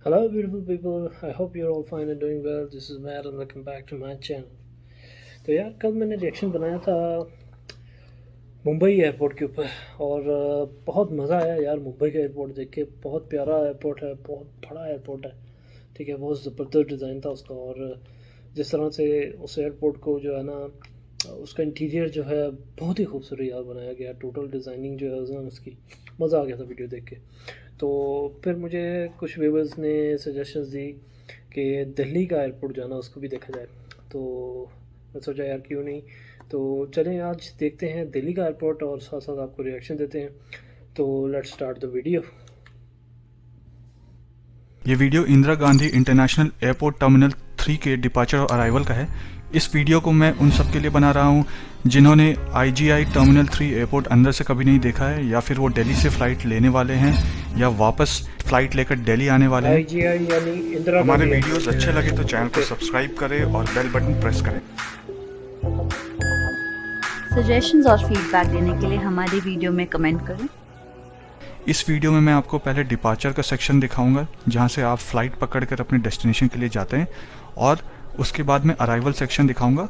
Hello, beautiful people. I hope you're all fine and doing well. This is Matt and welcome back to my channel. तो यार कल मैंने reaction बनाया था Mumbai airport के ऊपर और बहुत मज़ा आया यार मुंबई का एयरपोर्ट देख के। बहुत प्यारा एयरपोर्ट है, बहुत बड़ा एयरपोर्ट है। ठीक है, बहुत ज़बरदस्त डिज़ाइन था उसका। और जिस तरह से उस एयरपोर्ट को जो है ना, उसका इंटीरियर जो है बहुत ही खूबसूरत यार बनाया गया। टोटल डिज़ाइनिंग जो है उसकी मज़ा आ गया था वीडियो देख के। तो फिर मुझे कुछ व्यूवर्स ने सजेशंस दी कि दिल्ली का एयरपोर्ट जाना, उसको भी देखा जाए। तो मैं सोचा यार क्यों नहीं। तो चलें आज देखते हैं दिल्ली का एयरपोर्ट और साथ साथ आपको रिएक्शन देते हैं। तो लेट्स स्टार्ट द वीडियो। ये video Indira Gandhi international airport terminal 3 के डिपार्चर और अराइवल का है। इस वीडियो को मैं उन सब के लिए बना रहा हूँ जिन्होंने IGI टर्मिनल 3 एयरपोर्ट अंदर से कभी नहीं देखा है, या फिर वो दिल्ली से फ़्लाइट लेने वाले हैं या वापस फ़्लाइट लेकर दिल्ली आने वाले हैं। IGI यानी इंदिरा हमारे गांधी वीडियोस अच्छे लगे तो चैनल को सब्सक्राइब करें और बेल बटन प्रेस करें। सजेशंस और फीडबैक देने के लिए हमारी वीडियो में कमेंट करें। इस वीडियो में मैं आपको पहले डिपार्चर का सेक्शन दिखाऊंगा जहां से आप फ़्लाइट पकड़कर अपने डेस्टिनेशन के लिए जाते हैं, और उसके बाद में अराइवल सेक्शन दिखाऊंगा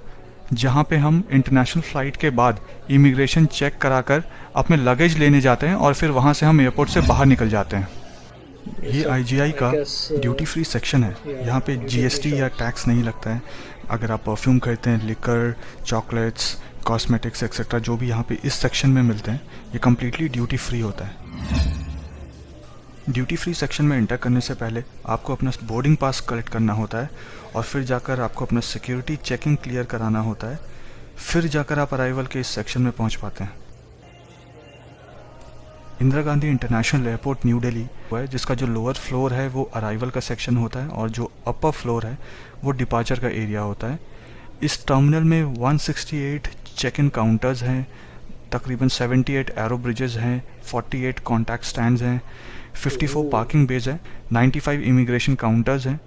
जहां पे हम इंटरनेशनल फ़्लाइट के बाद इमिग्रेशन चेक कराकर अपने लगेज लेने जाते हैं और फिर वहां से हम एयरपोर्ट से बाहर निकल जाते हैं। ये IGI का ड्यूटी फ्री सेक्शन है। यहाँ पे GST या टैक्स नहीं लगता है। अगर आप परफ्यूम खरीदते हैं, लिकर, चॉकलेट्स, कॉस्मेटिक्स एक्सेट्रा जो भी यहाँ पे इस सेक्शन में मिलते हैं, ये कम्प्लीटली ड्यूटी फ्री होता है। ड्यूटी फ्री सेक्शन में एंटर करने से पहले आपको अपना बोर्डिंग पास कलेक्ट करना होता है और फिर जाकर आपको अपना सिक्योरिटी चेकिंग क्लियर कराना होता है। फिर जाकर आप अराइवल के इस सेक्शन में पहुंच पाते हैं। Indira Gandhi international airport new Delhi है, जिसका जो लोअर फ्लोर है वो अराइवल का सेक्शन होता है और जो अपर फ्लोर है वो डिपार्चर का एरिया होता है। इस टर्मिनल में 168 चेक इन काउंटर्स हैं, तकरीबन 78 एरो ब्रिजेस हैं, 48 कॉन्टैक्ट स्टैंड्स हैं, 54 पार्किंग बेज हैं, 95 इमिग्रेशन काउंटर्स हैं,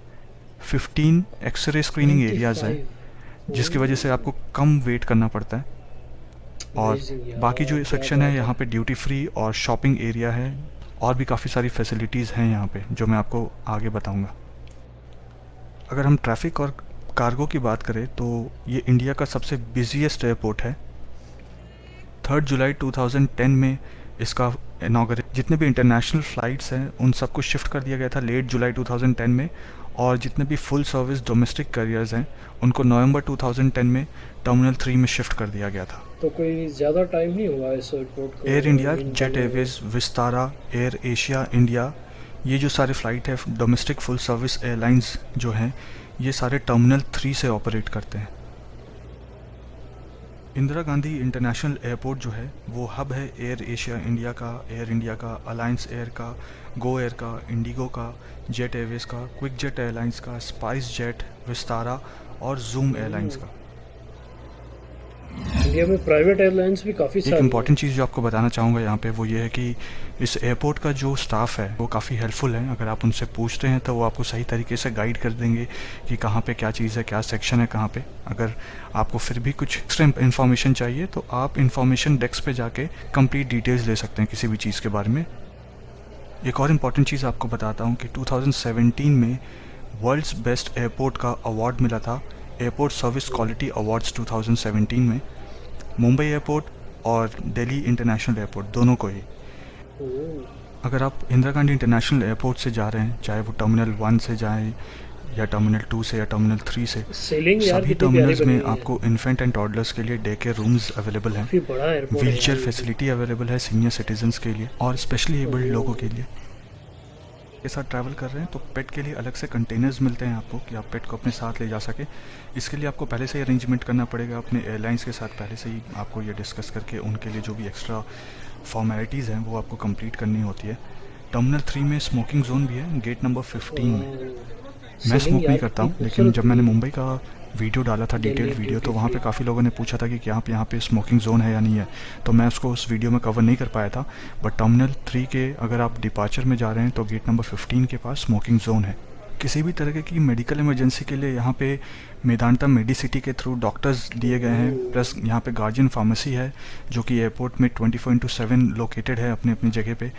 15 एक्सरे स्क्रीनिंग एरियाज़ हैं, जिसकी वजह से आपको कम वेट करना पड़ता है। और बाकी जो सेक्शन है यहाँ पे ड्यूटी फ्री और शॉपिंग एरिया है, और भी काफ़ी सारी फैसिलिटीज़ हैं यहाँ पे जो मैं आपको आगे बताऊँगा। अगर हम ट्रैफिक और कार्गो की बात करें तो ये इंडिया का सबसे बिजीएस्ट एयरपोर्ट है। 3 जुलाई 2010 में इसका इनॉग्रेट, जितने भी इंटरनेशनल फ़्लाइट्स हैं उन सबको शिफ्ट कर दिया गया था लेट जुलाई 2010 में, और जितने भी फुल सर्विस डोमेस्टिक कैरियर्स हैं उनको नवंबर 2010 में टर्मिनल 3 में शिफ्ट कर दिया गया था। तो कोई ज़्यादा टाइम नहीं हुआ इस एयरपोर्ट को। Air India, jet Airways, Vistara, air Asia India, ये जो सारे फ़्लाइट है डोमेस्टिक फुल सर्विस एयरलाइंस जो हैं, ये सारे टर्मिनल 3 से ऑपरेट करते हैं। इंदिरा गांधी इंटरनेशनल एयरपोर्ट जो है वो हब है एयर एशिया इंडिया का, एयर इंडिया का, अलायंस एयर का, गो एयर का, इंडिगो का, जेट एयरवेज का, क्विक जेट एयरलाइंस का, स्पाइस जेट, विस्तारा और जूम एयरलाइंस का। इंडिया में प्राइवेट एयरलाइंस भी काफ़ी एक सारी इम्पॉर्टेंट चीज़ जो आपको बताना चाहूँगा यहाँ पे वो ये है कि इस एयरपोर्ट का जो स्टाफ है वो काफ़ी हेल्पफुल है। अगर आप उनसे पूछते हैं तो वो आपको सही तरीके से गाइड कर देंगे कि कहाँ पे क्या चीज़ है, क्या सेक्शन है कहाँ पे। अगर आपको फिर भी कुछ एक्स्ट्रा इन्फॉर्मेशन चाहिए तो आप इन्फॉर्मेशन डेस्क पे जाके कंप्लीट डिटेल्स ले सकते हैं किसी भी चीज़ के बारे में। एक और इम्पॉर्टेंट चीज़ आपको बताता हूँ कि 2017 में वर्ल्ड्स बेस्ट एयरपोर्ट का अवार्ड मिला था एयरपोर्ट सर्विस क्वालिटी अवार्ड्स 2017 में, मुंबई एयरपोर्ट और दिल्ली इंटरनेशनल एयरपोर्ट दोनों को ही। अगर आप इंदिरा गांधी इंटरनेशनल एयरपोर्ट से जा रहे हैं, चाहे वो टर्मिनल 1 से जाएं या टर्मिनल 2 से या टर्मिनल 3 से, सभी टर्मिनल्स में आपको इन्फेंट एंड टॉडलर्स के लिए डे केयर रूम्स अवेलेबल हैं, व्हीलचेयर फैसिलिटी अवेलेबल है सीनियर सिटीजन्स के लिए और स्पेशली एबल्ड लोगों के लिए। के साथ ट्रैवल कर रहे हैं तो पेट के लिए अलग से कंटेनर्स मिलते हैं आपको कि आप पेट को अपने साथ ले जा सके। इसके लिए आपको पहले से ही अरेंजमेंट करना पड़ेगा अपने एयरलाइंस के साथ, पहले से ही आपको ये डिस्कस करके उनके लिए जो भी एक्स्ट्रा फॉर्मेलिटीज़ हैं वो आपको कंप्लीट करनी होती है। टर्मिनल 3 में स्मोकिंग जोन भी है, गेट नंबर 15 में। मैं स्मोक नहीं करता हूँ, लेकिन जब मैंने मुंबई का वीडियो डाला था, डिटेल्ड वीडियो, तो वहाँ पे काफ़ी लोगों ने पूछा था कि क्या आप यहाँ पे स्मोकिंग जोन है या नहीं है, तो मैं उसको उस वीडियो में कवर नहीं कर पाया था। बट टर्मिनल 3 के अगर आप डिपार्चर में जा रहे हैं तो गेट नंबर 15 के पास स्मोकिंग जोन है। किसी भी तरह की मेडिकल इमरजेंसी के लिए यहाँ पे मेदांता मेडिसिटी के थ्रू डॉक्टर्स दिए गए हैं, प्लस यहाँ पे गार्जियन फार्मेसी है जो कि एयरपोर्ट में 24/7 लोकेटेड है अपनी अपनी जगह पे।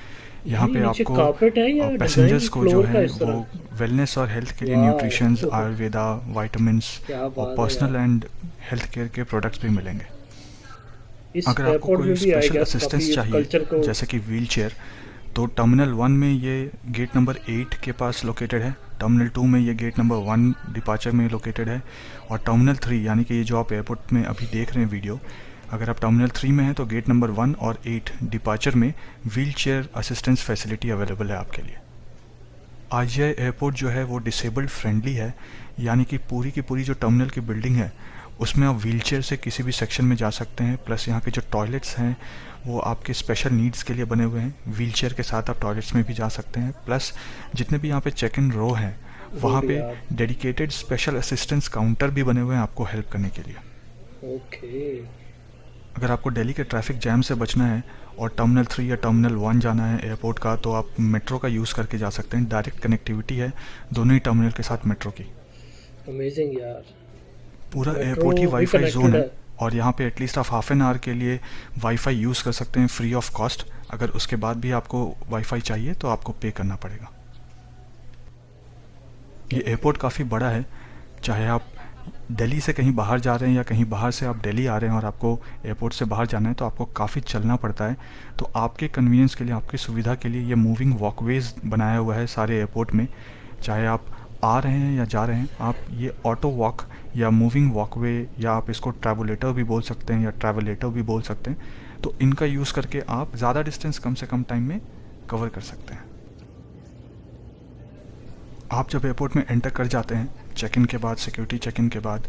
यहाँ पे नीचे आपको कार्पेट है या पैसेंजर्स डिजाइन को जो फ्लोर का है इस वो तरह? वेलनेस और हेल्थ के लिए वाह, न्यूट्रिशंस, आयुर्वेदा, वाइटामिन्स क्या और बात है पर्सनल यार। एंड हेल्थ केयर के प्रोडक्ट्स भी मिलेंगे। इस अगर आपको एयरपोर्ट कोई में भी आई स्पेशल गेस असिस्टेंस काफी चाहिए कल्चर को। जैसे कि व्हील चेयर, तो टर्मिनल 1 में ये गेट नंबर 8 के पास लोकेटेड है, टर्मिनल 2 में ये गेट नंबर 1 डिपार्चर में लोकेटेड है, और टर्मिनल 3 यानी कि ये जो आप एयरपोर्ट में अभी देख रहे हैं वीडियो, अगर आप टर्मिनल 3 में हैं तो गेट नंबर 1 और 8 डिपार्चर में wheel chair assistance facility available है आपके लिए। आईजीआई एयरपोर्ट जो है वो डिसेबल्ड फ्रेंडली है, यानी कि पूरी की पूरी जो टर्मिनल की बिल्डिंग है उसमें आप व्हीलचेयर से किसी भी सेक्शन में जा सकते हैं, प्लस यहाँ के जो टॉयलेट्स हैं वो आपके स्पेशल नीड्स के लिए बने हुए हैं। व्हीलचेयर के साथ आप टॉयलेट्स में भी जा सकते हैं, प्लस जितने भी यहाँ पे चेक इन रो हैं वहाँ पे डेडिकेटेड स्पेशल असिस्टेंस काउंटर भी बने हुए हैं आपको हेल्प करने के लिए। ओके। अगर आपको दिल्ली के ट्रैफिक जैम से बचना है और टर्मिनल 3 या टर्मिनल 1 जाना है एयरपोर्ट का, तो आप मेट्रो का यूज़ करके जा सकते हैं। डायरेक्ट कनेक्टिविटी है दोनों ही टर्मिनल के साथ मेट्रो की। अमेजिंग यार। पूरा मेट्रो एयरपोर्ट ही भी वाईफाई connected जोन है है। और यहाँ पे एटलीस्ट आप हाफ एन आवर के लिए वाईफाई यूज़ कर सकते हैं फ्री ऑफ कॉस्ट। अगर उसके बाद भी आपको वाईफाई चाहिए तो आपको पे करना पड़ेगा। ये एयरपोर्ट काफ़ी बड़ा है, चाहे आप दिल्ली से कहीं बाहर जा रहे हैं या कहीं बाहर से आप दिल्ली आ रहे हैं और आपको एयरपोर्ट से बाहर जाना है तो आपको काफ़ी चलना पड़ता है। तो आपके कन्वीनियंस के लिए, आपकी सुविधा के लिए ये मूविंग वॉकवेज बनाया हुआ है सारे एयरपोर्ट में। चाहे आप आ रहे हैं या जा रहे हैं, आप ये ऑटो वॉक या मूविंग वॉकवे, या आप इसको ट्रैवलेटर भी बोल सकते हैं या ट्रैवलेटर भी बोल सकते हैं, तो इनका यूज़ करके आप ज़्यादा डिस्टेंस कम से कम टाइम में कवर कर सकते हैं। आप जब एयरपोर्ट में एंटर कर जाते हैं चेक इन के बाद, सिक्योरिटी चेक इन के बाद,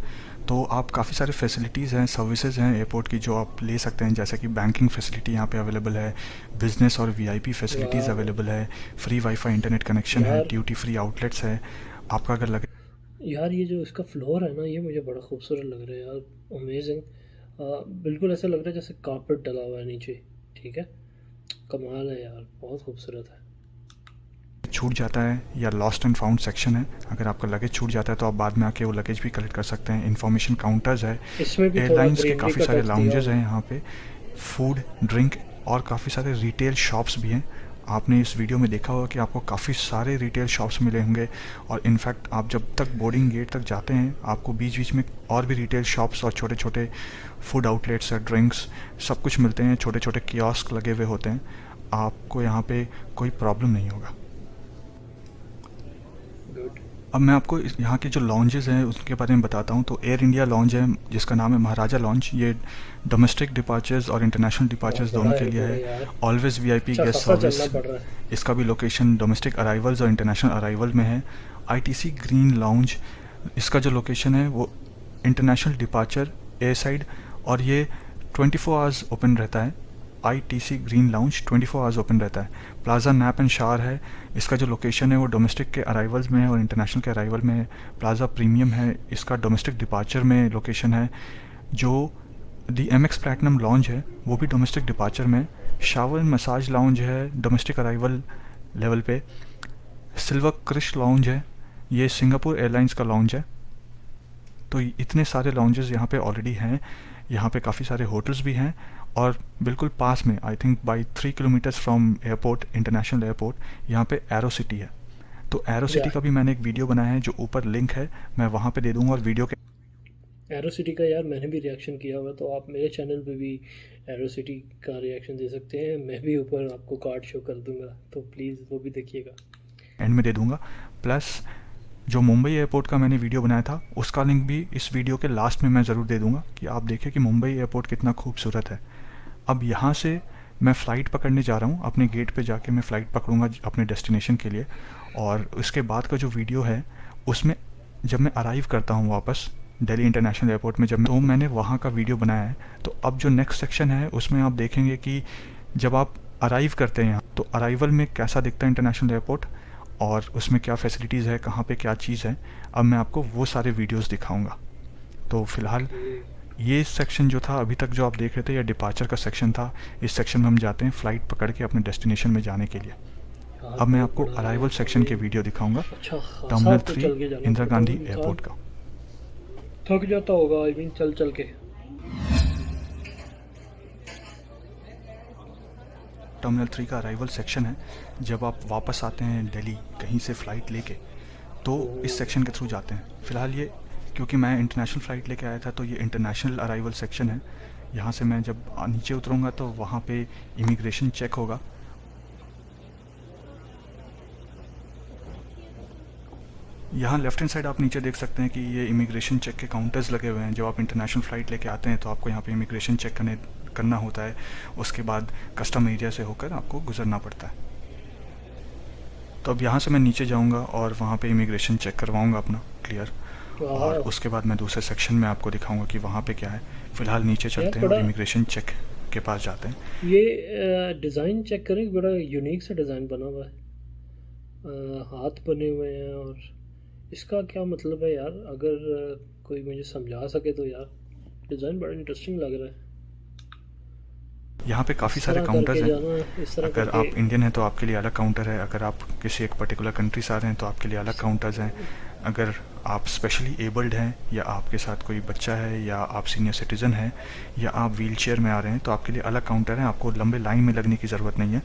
तो आप काफ़ी सारे फैसिलिटीज़ हैं, सर्विसेज हैं एयरपोर्ट की जो आप ले सकते हैं, जैसे कि बैंकिंग फैसिलिटी यहाँ पे अवेलेबल है, बिजनेस और वीआईपी फैसिलिटीज़ अवेलेबल है, फ्री वाईफाई इंटरनेट कनेक्शन है, ड्यूटी फ्री आउटलेट्स है। आपका अगर लगे यार ये जो इसका फ्लोर है ना, ये मुझे बड़ा खूबसूरत लग रहा है यार। अमेजिंग। बिल्कुल ऐसा लग रहा है जैसे कारपेट डला हुआ है नीचे। ठीक है, कमाल है यार, बहुत खूबसूरत है। छूट जाता है या लॉस्ट एंड फाउंड सेक्शन है, अगर आपका लगेज छूट जाता है तो आप बाद में आके वो लगेज भी कलेक्ट कर सकते हैं। इन्फॉर्मेशन काउंटर्स है, इसमें भी थोड़ा एयरलाइंस के ग्रीनरी काफ़ी का सारे टच दिया लाउंजेस हुआ हैं है। यहाँ पे, फूड ड्रिंक और काफ़ी सारे रिटेल शॉप्स भी हैं। आपने इस वीडियो में देखा होगा कि आपको काफ़ी सारे रिटेल शॉप्स मिले होंगे, और इनफैक्ट आप जब तक बोर्डिंग गेट तक जाते हैं आपको बीच बीच में और भी रिटेल शॉप्स और छोटे छोटे फूड आउटलेट्स और ड्रिंक्स सब कुछ मिलते हैं। छोटे छोटे कियोस्क लगे हुए होते हैं, आपको यहाँ पे कोई प्रॉब्लम नहीं होगा। गुड। अब मैं आपको यहाँ के जो लॉन्जेस हैं उसके बारे में बताता हूँ। तो एयर इंडिया लॉन्ज है जिसका नाम है महाराजा लॉन्ज, ये डोमेस्टिक डिपार्चर्स और इंटरनेशनल डिपार्चर्स दोनों के लिए है। ऑलवेज वीआईपी गेस्ट सर्विस, इसका भी लोकेशन डोमेस्टिक अराइवल्स और इंटरनेशनल अराइवल में है। आईटीसी ग्रीन लॉन्ज, इसका जो लोकेशन है वो इंटरनेशनल डिपार्चर एयर साइड, और ये 24 आवर्स ओपन रहता है। ITC green lounge 24 hours open रहता है। प्लाजा नैप एंड शार है, इसका जो लोकेशन है वो डोमेस्टिक के अराइवल्स में है और इंटरनेशनल के अराइवल में है। प्लाजा प्रीमियम है, इसका डोमेस्टिक डिपार्चर में लोकेशन है। जो दी एमएक्स प्लैटिनम लॉन्ज है वो भी डोमेस्टिक डिपार्चर में। शावर एंड मसाज लाउंज है डोमेस्टिक अराइवल लेवल पे। सिल्वर क्रिश लाउंज है, ये सिंगापुर एयरलाइंस का लॉन्ज है। तो इतने सारे लॉन्जेस यहाँ पे ऑलरेडी हैं। यहाँ पे काफ़ी सारे होटल्स भी हैं, और बिल्कुल पास में I think by 3 kilometres from airport, international airport, यहाँ पे एरो सिटी है। तो एरो सिटी का भी मैंने एक वीडियो बनाया है जो ऊपर लिंक है, मैं वहाँ पे दे दूँगा। और वीडियो के एरो सिटी का यार मैंने भी रिएक्शन किया हुआ, तो आप मेरे चैनल पे भी एरो सिटी का रिएक्शन दे सकते हैं। मैं भी ऊपर आपको कार्ड शो कर दूंगा, तो प्लीज़ वो भी देखिएगा, एंड में दे दूँगा। प्लस जो मुंबई एयरपोर्ट का मैंने वीडियो बनाया था उसका लिंक भी इस वीडियो के लास्ट में मैं ज़रूर दे दूँगा, कि आप देखें कि मुंबई एयरपोर्ट कितना खूबसूरत है। अब यहाँ से मैं फ़्लाइट पकड़ने जा रहा हूँ, अपने गेट पे जाके मैं फ़्लाइट पकड़ूँगा अपने डेस्टिनेशन के लिए। और उसके बाद का जो वीडियो है उसमें जब मैं अराइव करता हूँ वापस दिल्ली इंटरनेशनल एयरपोर्ट में, तो मैंने वहाँ का वीडियो बनाया है। तो अब जो नेक्स्ट सेक्शन है उसमें आप देखेंगे कि जब आप अराइव करते हैं यहाँ, तो अराइवल में कैसा दिखता है इंटरनेशनल एयरपोर्ट, और उसमें क्या फैसिलिटीज़ है, कहाँ पे क्या चीज़ है। अब मैं आपको वो सारे वीडियोस दिखाऊंगा। तो फ़िलहाल ये सेक्शन जो था अभी तक जो आप देख रहे थे, या डिपार्चर का सेक्शन था, इस सेक्शन में हम जाते हैं फ़्लाइट पकड़ के अपने डेस्टिनेशन में जाने के लिए। अब मैं आपको अराइवल सेक्शन के वीडियो दिखाऊंगा अच्छा खासा टर्मिनल तो 3 चल के जाना इंदिरा पड़ता गांधी है, एयरपोर्ट का। थक जाता होगा आई मीन चल चल के। टर्मिनल 3 का अराइवल सेक्शन है। जब आप वापस आते हैं दिल्ली कहीं से फ़्लाइट लेके तो इस सेक्शन के थ्रू जाते हैं। फ़िलहाल ये क्योंकि मैं इंटरनेशनल फ़्लाइट लेके आया था तो ये इंटरनेशनल अराइवल सेक्शन है। यहाँ से मैं जब नीचे उतरूँगा तो वहाँ पे इमिग्रेशन चेक होगा। यहाँ लेफ्ट हैंड साइड आप नीचे देख सकते हैं कि ये इमिग्रेशन चेक के काउंटर्स लगे हुए हैं। जब आप इंटरनेशनल फ़्लाइट लेके आते हैं तो आपको यहाँ पे इमिग्रेशन चेक करना होता है। उसके बाद कस्टम एरिया से होकर आपको गुजरना पड़ता है। तो अब यहाँ से मैं नीचे जाऊँगा और वहाँ पे इमिग्रेशन चेक करवाऊँगा अपना क्लियर, और उसके बाद मैं दूसरे सेक्शन में आपको दिखाऊँगा कि वहाँ पे क्या है। फ़िलहाल नीचे चलते हैं और इमिग्रेशन चेक के पास जाते हैं। ये डिज़ाइन चेक करें, बड़ा यूनिक सा डिज़ाइन बना हुआ है, हाथ बने हुए हैं। और इसका क्या मतलब है यार, अगर कोई मुझे समझा सके तो यार। डिज़ाइन बड़ा इंटरेस्टिंग लग रहा है। यहाँ पे काफ़ी सारे काउंटर्स हैं। अगर आप इंडियन हैं तो आपके लिए अलग काउंटर है। अगर आप किसी एक पर्टिकुलर कंट्री से आ रहे हैं तो आपके लिए अलग काउंटर्स हैं। अगर आप स्पेशली एबल्ड हैं या आपके साथ कोई बच्चा है या आप सीनियर सिटीज़न हैं या आप व्हील चेयर में आ रहे हैं तो आपके लिए अलग काउंटर है। आपको लंबे लाइन में लगने की ज़रूरत नहीं है।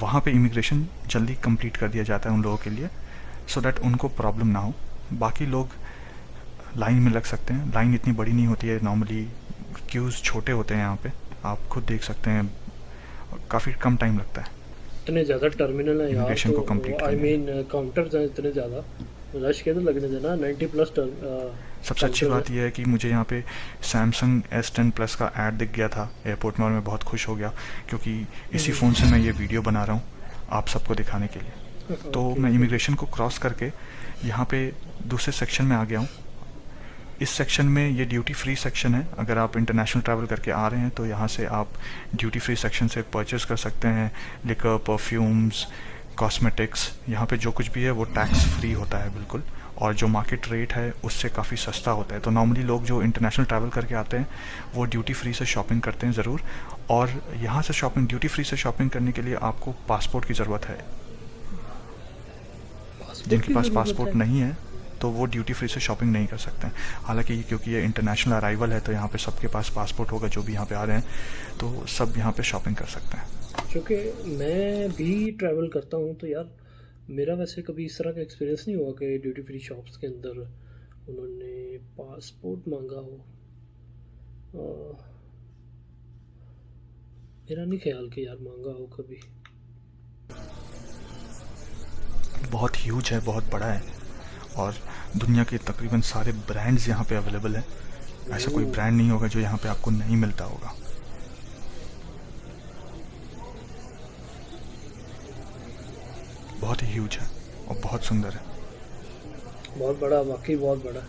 वहाँ पे इमिग्रेशन जल्दी कंप्लीट कर दिया जाता है उन लोगों के लिए, सो दैट उनको प्रॉब्लम ना हो। बाकी लोग लाइन में लग सकते हैं। लाइन इतनी बड़ी नहीं होती है, नॉर्मली क्यूज़ छोटे होते हैं। यहाँ पे आप खुद देख सकते हैं, काफ़ी कम टाइम लगता है इतने ज़्यादा टर्मिनल है यार, इमिग्रेशन को कंप्लीट आई करने मीन काउंटर्स हैं इतने ज़्यादा, रश के तो लगने देना 90+ सबसे अच्छी बात यह है कि मुझे यहाँ पे सैमसंग S10 Plus का ऐड दिख गया था एयरपोर्ट में और मैं बहुत खुश हो गया क्योंकि इसी फ़ोन से मैं ये वीडियो बना रहा हूँ आप सबको दिखाने के लिए। तो मैं इमिग्रेशन को क्रॉस करके यहाँ पे दूसरे सेक्शन में आ गया हूँ। इस सेक्शन में ये ड्यूटी फ्री सेक्शन है। अगर आप इंटरनेशनल ट्रैवल करके आ रहे हैं तो यहाँ से आप ड्यूटी फ्री सेक्शन से परचेज़ कर सकते हैं। लिकर, परफ्यूम्स, कॉस्मेटिक्स, यहाँ पे जो कुछ भी है वो टैक्स फ्री होता है बिल्कुल, और जो मार्केट रेट है उससे काफ़ी सस्ता होता है। तो नॉर्मली लोग जो इंटरनेशनल ट्रैवल करके आते हैं वो ड्यूटी फ्री से शॉपिंग करते हैं ज़रूर। और यहाँ से ड्यूटी फ्री से शॉपिंग करने के लिए आपको पासपोर्ट की ज़रूरत है। जिनके पास पासपोर्ट नहीं है तो वो ड्यूटी फ्री से शॉपिंग नहीं कर सकते हैं। हालांकि क्योंकि ये इंटरनेशनल अराइवल है तो यहाँ पे सबके पास पासपोर्ट होगा, जो भी यहाँ पे आ रहे हैं, तो सब यहाँ पे शॉपिंग कर सकते हैं। क्योंकि मैं भी ट्रैवल करता हूँ तो यार मेरा वैसे कभी इस तरह का एक्सपीरियंस नहीं हुआ कि ड्यूटी फ्री शॉप्स के अंदर उन्होंने पासपोर्ट मांगा हो। मेरा नहीं ख्याल कि यार मांगा हो कभी। बहुत ह्यूज है, बहुत बड़ा है, और दुनिया के तकरीबन सारे ब्रांड्स यहाँ पे अवेलेबल हैं। ऐसा कोई ब्रांड नहीं होगा जो यहाँ पे आपको नहीं मिलता होगा। बहुत ही ह्यूज है और बहुत सुंदर है। बहुत बड़ा, वाकई बहुत बड़ा।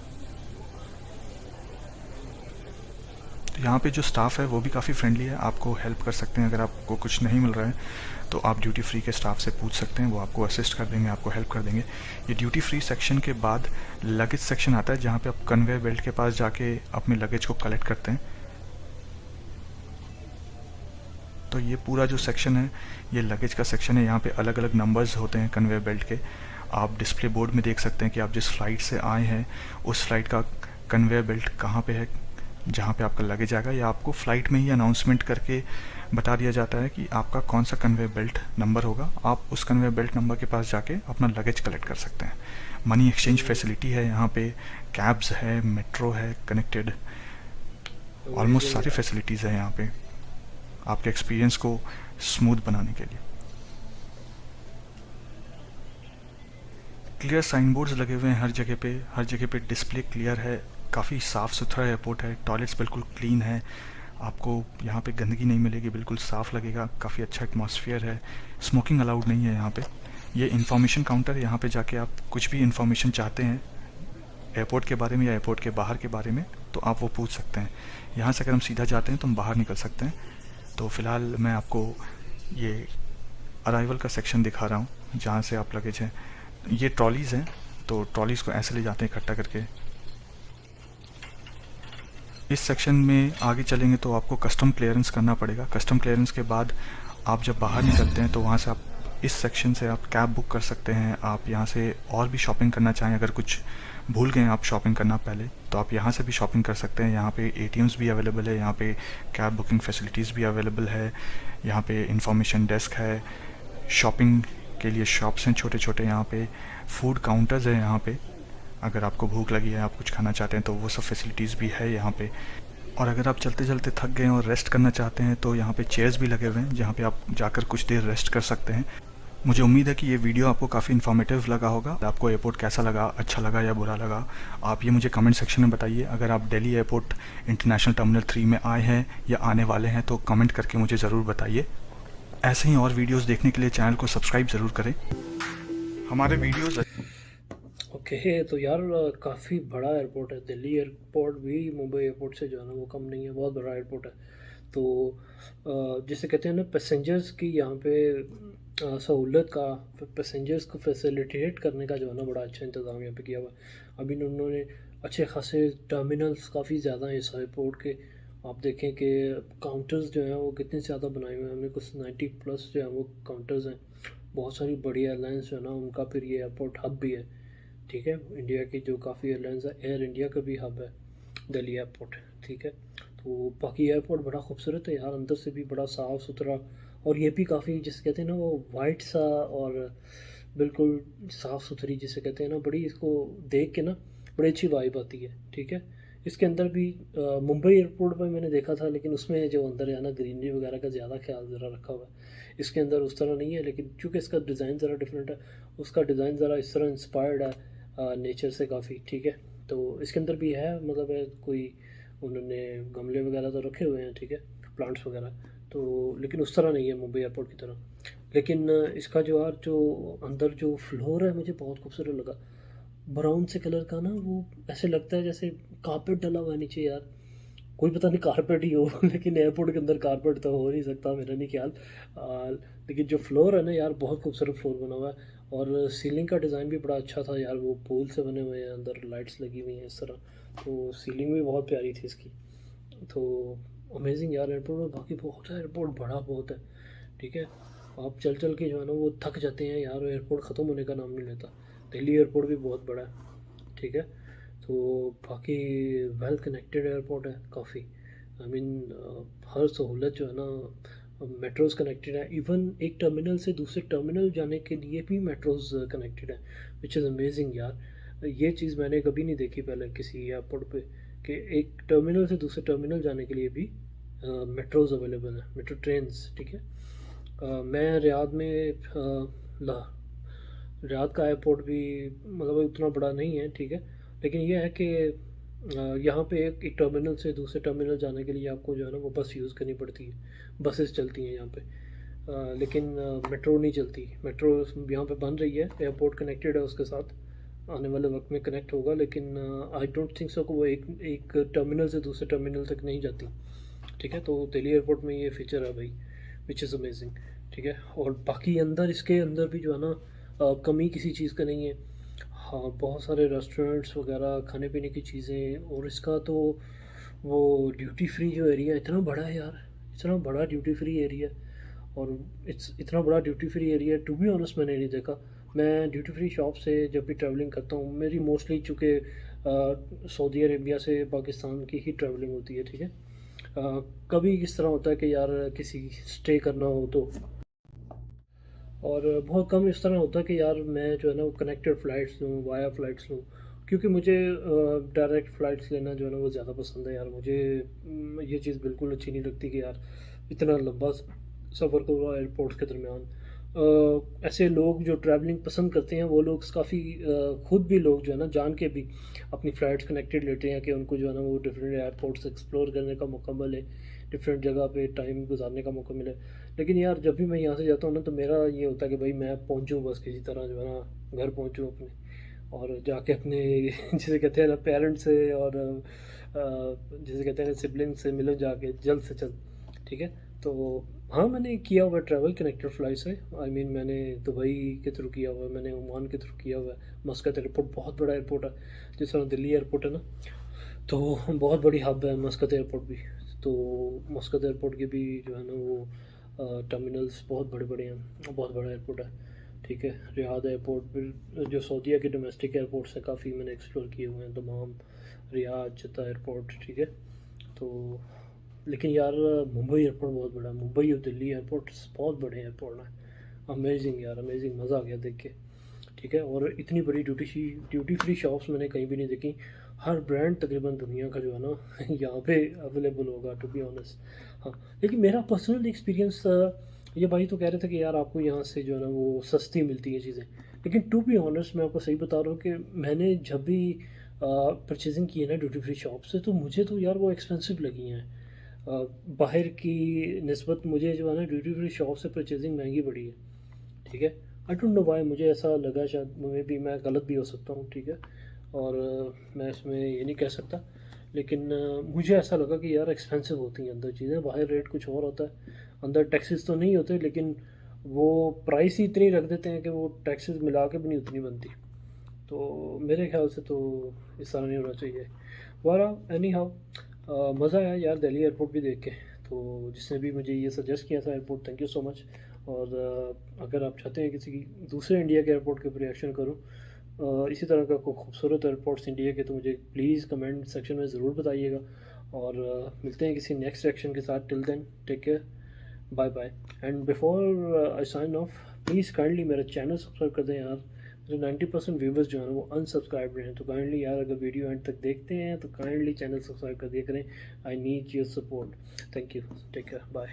तो यहाँ पे जो स्टाफ है वो भी काफ़ी फ्रेंडली है, आपको हेल्प कर सकते हैं। अगर आपको कुछ नहीं मिल रहा है तो आप ड्यूटी फ्री के स्टाफ से पूछ सकते हैं, वो आपको असिस्ट कर देंगे, आपको हेल्प कर देंगे। ये ड्यूटी फ्री सेक्शन के बाद लगेज सेक्शन आता है जहाँ पे आप कन्वेयर बेल्ट के पास जाके अपने लगेज को कलेक्ट करते हैं। तो ये पूरा जो सेक्शन है ये लगेज का सेक्शन है। यहाँ पे अलग अलग नंबर्स होते हैं कन्वेयर बेल्ट के। आप डिस्प्ले बोर्ड में देख सकते हैं कि आप जिस फ़्लाइट से आए हैं उस फ्लाइट का कन्वेयर बेल्ट कहाँ पे है जहाँ पे आपका लगेज आएगा, या आपको फ़्लाइट में ही अनाउंसमेंट करके बता दिया जाता है कि आपका कौन सा कन्वेयर बेल्ट नंबर होगा। आप उस कन्वेयर बेल्ट नंबर के पास जाके अपना लगेज कलेक्ट कर सकते हैं। मनी एक्सचेंज फैसिलिटी है यहाँ पे, कैब्स है, मेट्रो है कनेक्टेड, ऑलमोस्ट सारी फैसिलिटीज़ है यहाँ पे आपके एक्सपीरियंस को स्मूथ बनाने के लिए। क्लियर साइन बोर्ड्स लगे हुए हैं हर जगह पे डिस्प्ले क्लियर है। काफ़ी साफ़ सुथरा एयरपोर्ट है, टॉयलेट्स बिल्कुल क्लीन है, आपको यहाँ पे गंदगी नहीं मिलेगी, बिल्कुल साफ़ लगेगा। काफ़ी अच्छा एटमॉस्फेयर है। स्मोकिंग अलाउड नहीं है यहाँ पे। ये इन्फॉर्मेशन काउंटर है, यहाँ पे जाके आप कुछ भी इन्फॉर्मेशन चाहते हैं एयरपोर्ट के बारे में या एयरपोर्ट के बाहर के बारे में तो आप वो पूछ सकते हैं। यहाँ से अगर हम सीधा जाते हैं तो हम बाहर निकल सकते हैं। तो फ़िलहाल मैं आपको ये अराइवल का सेक्शन दिखा रहा हूँ जहाँ से आप लगेज हैं। ये ट्रॉलीज़ हैं, तो ट्रॉलीज़ को ऐसे ले जाते हैं इकट्ठा करके। इस सेक्शन में आगे चलेंगे तो आपको कस्टम क्लियरेंस करना पड़ेगा। कस्टम क्लियरेंस के बाद आप जब बाहर निकलते हैं तो वहाँ से आप इस सेक्शन से आप कैब बुक कर सकते हैं। आप यहाँ से और भी शॉपिंग करना चाहें, अगर कुछ भूल गए आप शॉपिंग करना पहले, तो आप यहाँ से भी शॉपिंग कर सकते हैं। यहाँ पे ATMs भी अवेलेबल है, यहाँ पे कैब बुकिंग फैसिलिटीज़ भी अवेलेबल है, यहाँ पे इंफॉर्मेशन डेस्क है, शॉपिंग के लिए शॉप्स हैं छोटे छोटे, यहाँ पे फूड काउंटर्स है, यहाँ पे अगर आपको भूख लगी है, आप कुछ खाना चाहते हैं तो वो सब फैसिलिटीज़ भी है यहाँ पे। और अगर आप चलते चलते थक गए और रेस्ट करना चाहते हैं तो यहाँ पे चेयर्स भी लगे हुए हैं जहाँ पे आप जाकर कुछ देर रेस्ट कर सकते हैं। मुझे उम्मीद है कि ये वीडियो आपको काफ़ी इन्फॉर्मेटिव लगा होगा। आपको एयरपोर्ट कैसा लगा, अच्छा लगा या बुरा लगा, आप ये मुझे कमेंट सेक्शन में बताइए। अगर आप दिल्ली एयरपोर्ट इंटरनेशनल टर्मिनल 3 में आए हैं या आने वाले हैं तो कमेंट करके मुझे ज़रूर बताइए। ऐसे ही और वीडियोस देखने के लिए चैनल को सब्सक्राइब ज़रूर करें। हमारे वीडियोस ओके तो यार काफ़ी बड़ा एयरपोर्ट है दिल्ली एयरपोर्ट भी, मुंबई एयरपोर्ट से जो है ना वो कम नहीं है, बहुत बड़ा एयरपोर्ट है। तो जिसे कहते हैं ना पैसेंजर्स की यहाँ पे सहूलत का, पैसेंजर्स को फैसिलिटेट करने का जो है ना बड़ा अच्छा इंतज़ाम यहाँ पे किया हुआ है। अभी उन्होंने अच्छे खासे टर्मिनल्स काफ़ी ज़्यादा हैं इस एयरपोर्ट के। आप देखें कि काउंटर्स जो हैं वो कितने ज़्यादा बनाए हुए हैं, हमें कुछ 90+ जो है वो काउंटर्स हैं। बहुत सारी बड़ी एयरलाइंस जो है ना उनका फिर ये एयरपोर्ट हब भी है, ठीक है। इंडिया की जो काफ़ी एयरलाइंस है, एयर इंडिया का भी हब है दिल्ली एयरपोर्ट, ठीक है। तो बाकी एयरपोर्ट बड़ा खूबसूरत है यार, अंदर से भी बड़ा साफ़ सुथरा, और ये भी काफ़ी जिसे कहते हैं ना वो वाइट सा और बिल्कुल साफ़ सुथरी जिसे कहते हैं ना, बड़ी इसको देख के ना बड़ी अच्छी वाइब आती है, ठीक है। इसके अंदर भी मुंबई एयरपोर्ट पर मैंने देखा था, लेकिन उसमें जो अंदर है ना ग्रीनरी वगैरह का ज़्यादा ख्याल ज़रा रखा हुआ है। इसके अंदर उस तरह नहीं है, लेकिन चूँकि इसका डिज़ाइन ज़रा डिफरेंट है, उसका डिज़ाइन ज़रा इस तरह इंस्पायर्ड है नेचर से काफ़ी, ठीक है। तो इसके अंदर भी है, मतलब है कोई उन्होंने गमले वगैरह तो रखे हुए हैं, ठीक है, प्लांट्स वगैरह, तो लेकिन उस तरह नहीं है मुंबई एयरपोर्ट की तरह। लेकिन इसका जो यार जो अंदर जो फ्लोर है मुझे बहुत खूबसूरत लगा, ब्राउन से कलर का ना, वो ऐसे लगता है जैसे कारपेट डला हुआ है नीचे यार, कोई पता नहीं कारपेट ही हो लेकिन एयरपोर्ट के अंदर कारपेट तो हो नहीं सकता, मेरा नहीं ख्याल। लेकिन जो फ्लोर है ना यार बहुत खूबसूरत फ्लोर बना हुआ है, और सीलिंग का डिज़ाइन भी बड़ा अच्छा था यार, वो पोल से बने हुए हैं, अंदर लाइट्स लगी हुई हैं इस तरह, तो सीलिंग भी बहुत प्यारी थी इसकी। तो अमेजिंग यार एयरपोर्ट, और बाकी बहुत है, एयरपोर्ट बड़ा बहुत है, ठीक है। आप चल चल के जो है ना वो थक जाते हैं यार, एयरपोर्ट ख़त्म होने का नाम नहीं लेता। दिल्ली एयरपोर्ट भी बहुत बड़ा है, ठीक है। तो बाकी वेल कनेक्टेड एयरपोर्ट है काफ़ी, आई मीन हर सहूलत जो है ना, मेट्रोज़ कनेक्टेड है, इवन एक टर्मिनल से दूसरे टर्मिनल जाने के लिए भी मेट्रोज़ कनेक्टेड है, विच इज़ अमेजिंग यार। ये चीज़ मैंने कभी नहीं देखी पहले किसी एयरपोर्ट पे, कि एक टर्मिनल से दूसरे टर्मिनल जाने के लिए भी मेट्रोज़ अवेलेबल है, मेट्रो ट्रेन्स, ठीक है। मैं रियाद में रियाद का एयरपोर्ट भी मतलब उतना बड़ा नहीं है, ठीक है, लेकिन यह है कि यहाँ पे एक टर्मिनल से दूसरे टर्मिनल जाने के लिए आपको जो है ना वो बस यूज़ करनी पड़ती है, बसेस चलती हैं यहाँ पे, लेकिन मेट्रो नहीं चलती। मेट्रो यहाँ पे बन रही है, एयरपोर्ट कनेक्टेड है उसके साथ, आने वाले वक्त में कनेक्ट होगा, लेकिन आई डोंट थिंक सो कि वो एक टर्मिनल से दूसरे टर्मिनल तक नहीं जाती, ठीक है। तो दिल्ली एयरपोर्ट में ये फीचर है भाई, विच इज़ अमेजिंग, ठीक है। और बाकी अंदर इसके अंदर भी जो है ना कमी किसी चीज़ का नहीं है। हाँ, बहुत सारे रेस्टोरेंट्स वगैरह, खाने पीने की चीज़ें, और इसका तो वो ड्यूटी फ्री जो एरिया इतना बड़ा है यार, इतना बड़ा ड्यूटी फ्री एरिया, और इतना बड़ा duty free area to be honest मैंने नहीं देखा। मैं ड्यूटी फ्री शॉप से जब भी ट्रैवलिंग करता हूँ, मेरी मोस्टली चूँकि सऊदी अरेबिया से पाकिस्तान की ही ट्रैवलिंग होती है, ठीक है। कभी इस तरह होता है कि यार किसी स्टे करना हो तो, और बहुत कम इस तरह होता है कि यार मैं जो है ना वो कनेक्टेड फ़्लाइट्स लूँ, वाया फ़्लाइट्स लूँ, क्योंकि मुझे डायरेक्ट फ़्लाइट्स लेना जो है ना वो ज़्यादा पसंद है यार। मुझे ये चीज़ बिल्कुल अच्छी नहीं लगती कि यार इतना लंबा सफ़र करो एयरपोर्ट्स के दरमियान। ऐसे लोग जो ट्रैवलिंग पसंद करते हैं वो लोग काफ़ी खुद भी लोग जो है ना जान के भी अपनी फ़्लाइट्स कनेक्टेड लेते हैं कि उनको जो है ना वो डिफरेंट एयरपोर्ट्स एक्सप्लोर करने का मौका मिले, डिफरेंट जगह पे टाइम गुजारने का मौका मिले। लेकिन यार जब भी मैं यहाँ से जाता हूँ ना तो मेरा ये होता है कि भाई मैं पहुँचूँ बस किसी तरह जो है ना घर पहुँचूँ अपने, और जाके अपने जिसे कहते हैं ना पेरेंट्स से, और जिसे कहते हैं सिबलिंग से मिलो जाके जल्द से जल्द, ठीक है। तो हाँ, मैंने किया हुआ ट्रैवल कनेक्टेड फ़्लाइट से, आई मीन मैंने दुबई के थ्रू किया हुआ है, मैंने ओमान के थ्रू किया हुआ है। मस्कत एयरपोर्ट बहुत बड़ा एयरपोर्ट है, जिस तरह दिल्ली एयरपोर्ट है ना, तो बहुत बड़ी हब है मस्कत एयरपोर्ट भी। तो मस्कत एयरपोर्ट के भी जो है ना वो टर्मिनल्स बहुत बड़े बड़े हैं, बहुत बड़ा एयरपोर्ट है। ठीक है, रियाद एयरपोर्ट भी जो सऊदीया के डोमेस्टिक एयरपोर्ट्स हैं काफ़ी मैंने एक्सप्लोर किए हुए हैं, दमाम, रियाद, जद्दा एयरपोर्ट। ठीक है, तो लेकिन यार मुंबई एयरपोर्ट बहुत बड़ा है, मुंबई और दिल्ली एयरपोर्ट्स बहुत बड़े एयरपोर्ट हैं। अमेजिंग यार, अमेजिंग, मज़ा आ गया देख के। ठीक है, और इतनी बड़ी ड्यूटी फ्री शॉप्स मैंने कहीं भी नहीं देखी। हर ब्रांड तकरीबन दुनिया का जो है ना यहाँ पे अवेलेबल होगा, टू बी ऑनेस्ट। हाँ, लेकिन मेरा पर्सनल एक्सपीरियंस, ये भाई तो कह रहे थे कि यार आपको यहाँ से जो है ना वो सस्ती मिलती है चीज़ें, लेकिन टू बी ऑनेस्ट मैं आपको सही बता रहा हूँ कि मैंने जब भी परचेजिंग की है ना ड्यूटी फ्री शॉप से, तो मुझे तो यार वो एक्सपेंसिव लगी हैं। बाहर की निस्बत मुझे जो है ना ड्यूटी फ्री शॉप से परचेजिंग महंगी पड़ी है। ठीक है, आई डोंट नो वाई, मुझे ऐसा लगा, शायद मे भी मैं गलत भी हो सकता हूँ। ठीक है, और मैं इसमें ये नहीं कह सकता, लेकिन मुझे ऐसा लगा कि यार एक्सपेंसिव होती हैं अंदर चीज़ें, बाहर रेट कुछ और होता है, अंदर टैक्सेस तो नहीं होते, लेकिन वो प्राइस ही इतनी रख देते हैं कि वो टैक्सेस मिला के भी नहीं उतनी बनती। तो मेरे ख्याल से तो इस तरह नहीं होना चाहिए। वाह, एनी हाउ, मज़ा आया यार दिल्ली एयरपोर्ट भी देख के। तो जिसने भी मुझे ये सजेस्ट किया था airport, thank you so much. और अगर आप चाहते हैं किसी दूसरे इंडिया के एयरपोर्ट के ऊपर रिएक्शन करूँ, इसी तरह का कोई खूबसूरत एयरपोर्ट्स इंडिया के, तो मुझे प्लीज़ कमेंट सेक्शन में ज़रूर बताइएगा। और मिलते हैं किसी नेक्स्ट रिएक्शन के साथ। Till then take care, bye bye. And before I sign off, please kindly मेरा चैनल सब्सक्राइब कर दें यार। मेरे 90% व्यूवर्स जो हैं वो अनसब्सक्राइब्ड हैं, तो काइंडली यार अगर वीडियो एंड तक देखते हैं तो काइंडली चैनल सब्सक्राइब कर दिया करें। I need your support. Thank you, take care, bye.